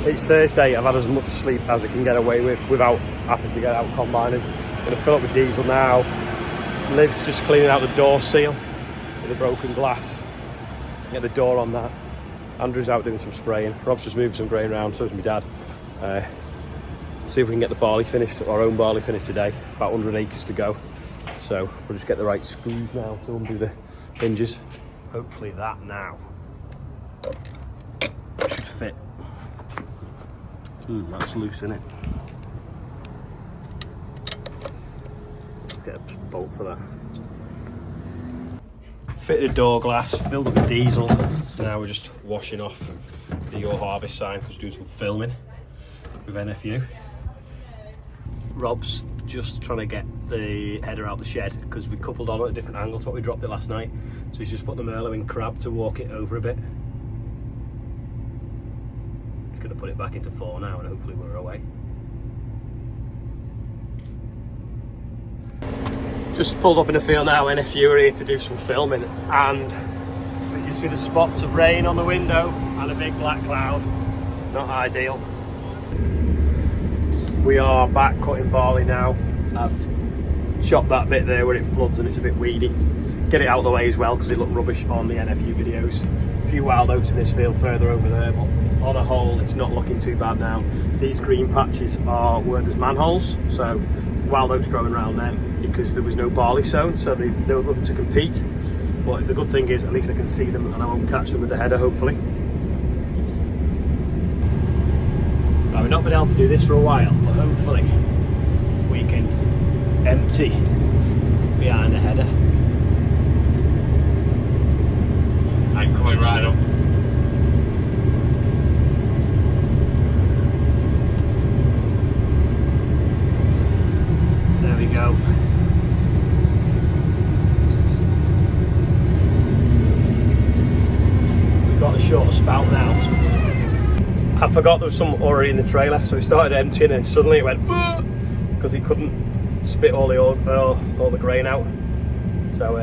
It's Thursday. I've had as much sleep as I can get away with without having to get out combining. I'm going to fill up with diesel now. Liv's just cleaning out the door seal with the broken glass. Get the door on that. Andrew's out doing some spraying. Rob's just moving some grain around, so is my dad. See if we can get the barley finished, our own barley finished today. About 100 acres to go. So we'll just get the right screws now to undo the hinges. Hopefully that now should fit. That's loose, isn't it? Get a bolt for that. Fitted the door glass, filled up the diesel. Now we're just washing off the Your Harvest sign because we're doing some filming with NFU. Rob's just trying to get the header out the shed because we coupled on at a different angle to what we dropped it last night. So he's just put the Merlo in crab to walk it over a bit. He's going to put it back into 4 now and hopefully we're away. Just pulled up in the field now, NFU are here to do some filming, and you can see the spots of rain on the window and a big black cloud. Not ideal. We are back cutting barley now. I've chopped that bit there where it floods and it's a bit weedy. Get it out of the way as well because it looked rubbish on the NFU videos. A few wild oats in this field further over there, but on a whole it's not looking too bad now. These green patches are worked as manholes, so wild oats growing around them because there was no barley sown, so they were looking to compete. But the good thing is at least I can see them and I won't catch them with the header, hopefully. Now, we've not been able to do this for a while, but hopefully we can empty behind the header. I'm coming right up. There we go. We've got a shorter spout now. I forgot there was some already in the trailer, so he started emptying and suddenly it went because he couldn't spit all the grain out. So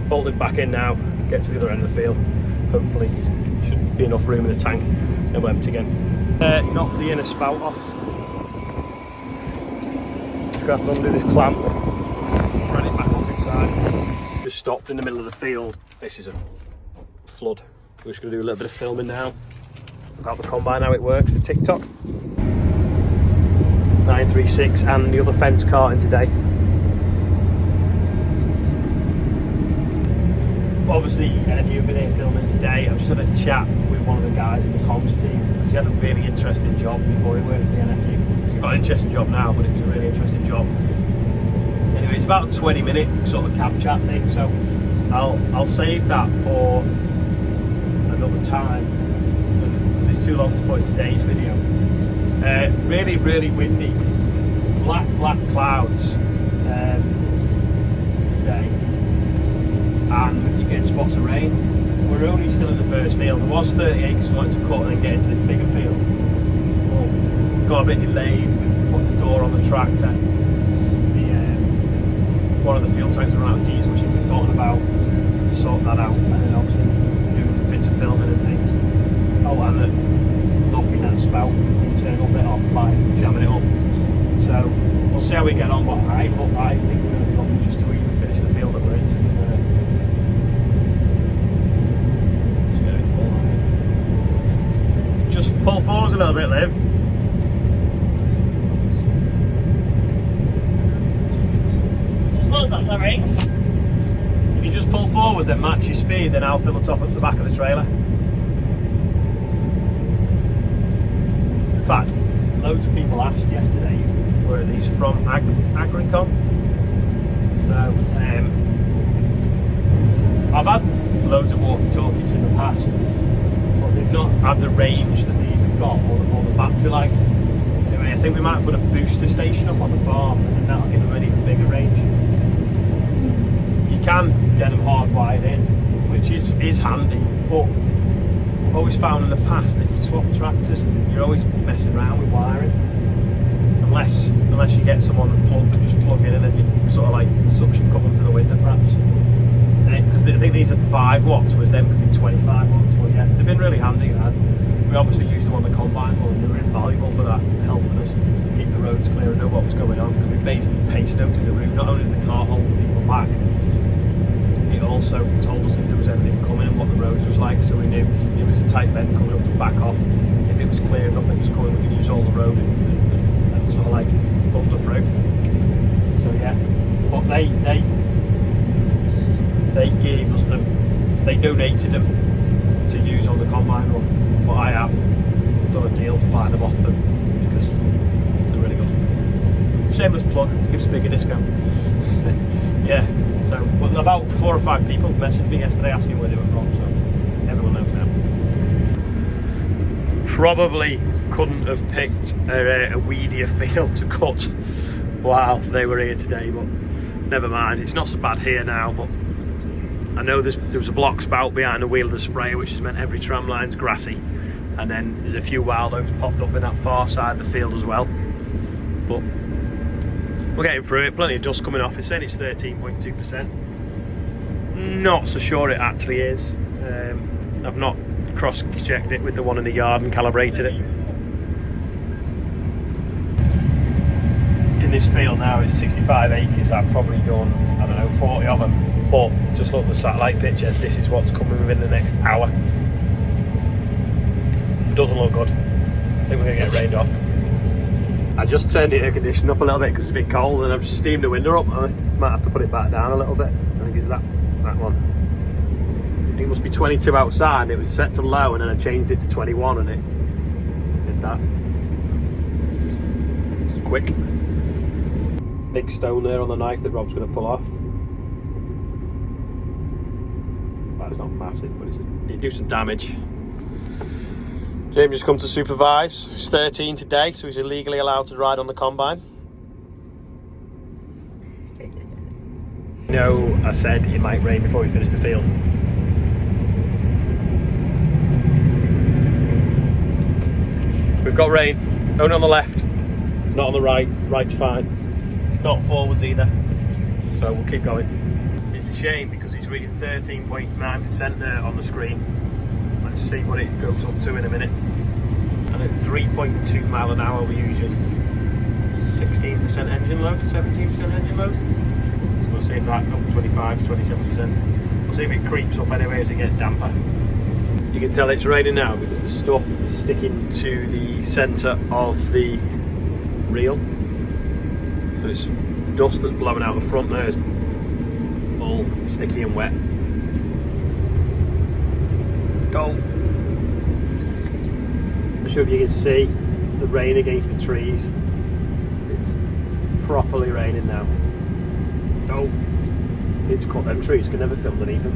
folded back in now, get to the other end of the field. Hopefully should be enough room in the tank, then we'll empty again. Knock the inner spout off. Just gonna have to undo this clamp, thread it back up inside. Just stopped in the middle of the field. This is a flood. We're just gonna do a little bit of filming now about the combine, how it works for TikTok. 936 and the other fence carting today. Obviously, if you've been here filming today, I've just had a chat with one of the guys in the comms team. He had a really interesting job before he worked for the NFU. He's got an interesting job now, but it was a really interesting job. Anyway, it's about a 20-minute sort of cab chat thing, so I'll save that for another time. It's too long to put in today's video. Really, really windy, black clouds today, and we keep getting spots of rain. We're only still in the first field. There was 30 acres we wanted to cut and then get into this bigger field. Well, got a bit delayed. We put the door on the tractor. One of the fuel tanks ran out of diesel, which I've forgotten about, to sort that out, and then obviously doing bits of filming and things. Oh, and knocking that spout internal bit off by jamming it up. So we'll see how we get on, but I think we're going to be looking just to even finish the field that we're in. Just get it full. Just pull forwards a little bit, Liv. What was that, sorry? If you just pull forwards then match your speed, then I'll fill the top at the back of the trailer. In fact, loads of people asked yesterday where these are from, Agricon. So I've had loads of walkie-talkies in the past, but they've not had the range that these have got, or the battery life. Anyway, I think we might put a booster station up on the farm, and then that'll give them an even bigger range. You can get them hardwired in, which is handy, but I've always found in the past that you swap tractors and you're always messing around with wiring, unless you get someone that just plug in and then you sort of like suction cup them to the window perhaps. Because I think these are 5 watts, whereas them could be 25 watts. But yeah, they've been really handy. We obviously used them on the combine. combine, well, they were invaluable for that, helping us keep the roads clear and know what was going on. And we basically pace noted the route. Not only did the car hold people back, it also told us if there was anything coming and what the roads was like, so we knew it was a tight bend coming up to back off. If it was clear, nothing was coming, we could use all the road and sort of like thunder through. So yeah, but they gave us them, they donated them to use on the combine run, but I have done a deal to buy them off them because they're really good. Shameless plug, gives a bigger discount. Yeah, so but about 4 or 5 people messaged me yesterday asking where they were from, so everyone knows now. Probably couldn't have picked a weedier field to cut while they were here today, but never mind, it's not so bad here now. But I know there was a block spout behind the wheel of the sprayer, which has meant every tram line's grassy, and then there's a few wild oats popped up in that far side of the field as well. But we're getting through it, plenty of dust coming off. It's saying it's 13.2%. Not so sure it actually is. I've not cross-checked it with the one in the yard and calibrated it. In this field now, it's 65 acres. I've probably done, I don't know, 40 of them. But just look at the satellite picture. This is what's coming within the next hour. It doesn't look good. I think we're going to get rained off. I just turned the air conditioning up a little bit because it's a bit cold, and I've just steamed the window up. I might have to put it back down a little bit. I think it's that one. It must be 22 outside, and it was set to low, and then I changed it to 21, and it did that. It's quick. Big stone there on the knife that Rob's going to pull off. Well, it's not massive, but it'll do some damage. James has come to supervise. He's 13 today, so he's illegally allowed to ride on the combine. No, I said it might rain before we finish the field. We've got rain, only on the left, not on the right. Right's fine, not forwards either, so we'll keep going. It's a shame because he's reading 13.9% there on the screen. Let's see what it goes up to in a minute. And at 3.2 mile an hour we're using 16% engine load, 17% engine load. So we'll see if that up 25, 27%. We'll see if it creeps up anyway as it gets damper. You can tell it's raining now because the stuff is sticking to the centre of the reel. So this dust that's blowing out the front there is all sticky and wet. Go! I'm sure if you can see the rain against the trees. It's properly raining now. Go! Need to cut them trees, can never fit underneath them.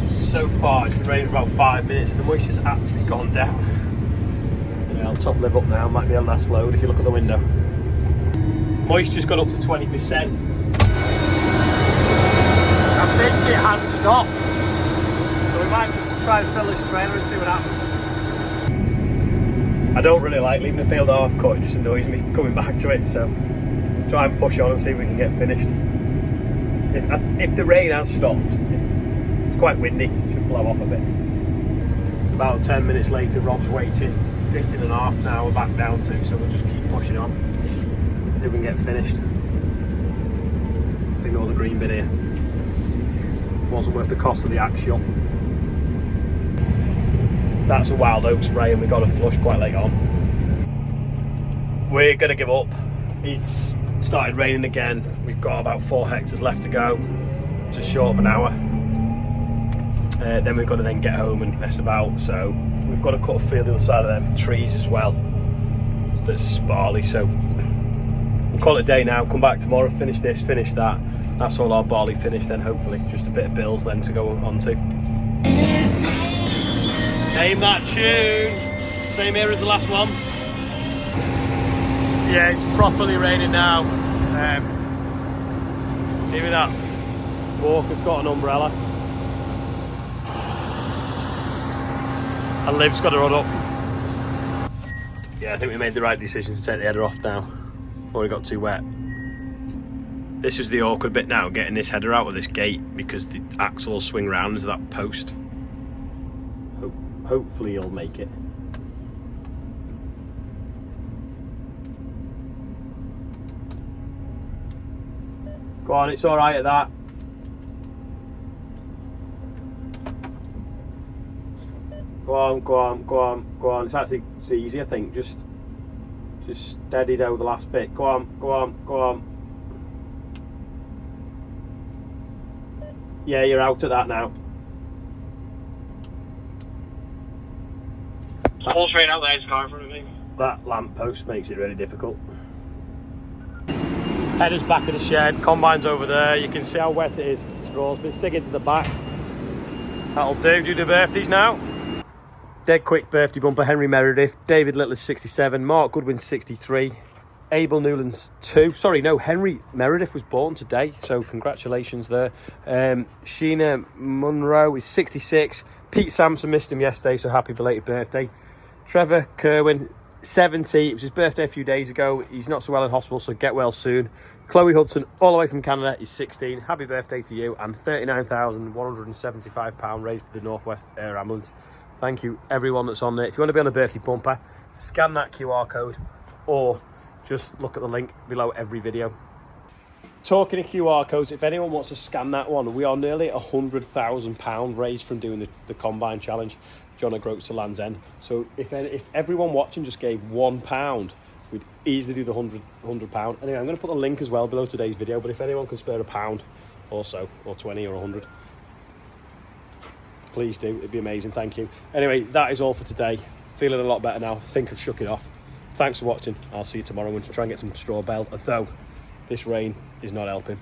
So far it's been raining for about 5 minutes and the moisture's actually gone down. Yeah, I'll top live up now, might be a last load if you look at the window. Moisture's gone up to 20%. I think it has stopped. So we might just try and fill this trailer and see what happens. I don't really like leaving the field half cut, it just annoys me coming back to it, so try and push on and see if we can get finished. If the rain has stopped, it's quite windy, it should blow off a bit. It's about 10 minutes later, Rob's waiting, 15.5 now, we're back down to, so we'll just keep pushing on. See if we can get finished. Ignore the green bit here. Wasn't worth the cost of the axial. That's a wild oak spray and we got a flush quite late on. We're going to give up. It's started raining again. We've got about 4 hectares left to go, just short of an hour. Then we've got to then get home and mess about, so we've got to cut a field the other side of them trees as well that's sparley, so we'll call it a day now, come back tomorrow, finish this, finish that. That's all our barley finished then, hopefully. Just a bit of bills then to go on to. Name that tune. Same here as the last one. Yeah, it's properly raining now. Even that Walker's got an umbrella. And Liv's got to run up. Yeah, I think we made the right decision to take the header off now before it got too wet. This is the awkward bit now, getting this header out of this gate because the axle will swing round into that post. Hopefully he'll make it. Go on, it's all right at that. Go on, go on, go on, go on. It's easy, I think. Just steady down the last bit. Go on, go on, go on. Yeah, you're out at that now. Full straight out there, it's car in front of me. That lamp post makes it really difficult. Header's back of the shed, combine's over there. You can see how wet it is. Straw's been sticking to the back. That'll do the birthdays now. Dead quick birthday bumper, Henry Meredith. David Little is 67, Mark Goodwin's 63, Abel Newland's 2. Sorry, no, Henry Meredith was born today, so congratulations there. Sheena Munro is 66. Pete Sampson missed him yesterday, so happy belated birthday. Trevor Kerwin, 70. It was his birthday a few days ago. He's not so well in hospital, so get well soon. Chloe Hudson, all the way from Canada, is 16. Happy birthday to you, and £39,175 raised for the Northwest Air Ambulance. Thank you, everyone that's on there. If you want to be on a birthday bumper, scan that QR code or just look at the link below every video. Talking of QR codes, if anyone wants to scan that one, we are nearly £100,000 raised from doing the Combine Challenge, John O'Groats to Land's End. So if everyone watching just gave £1, we'd easily do the £100. Anyway, I'm going to put the link as well below today's video, but if anyone can spare £1 or so, or 20 or 100, please do, it'd be amazing, thank you. Anyway, that is all for today. Feeling a lot better now, think I've shook it off. Thanks for watching, I'll see you tomorrow. I'm going to try and get some straw bale, although this rain is not helping.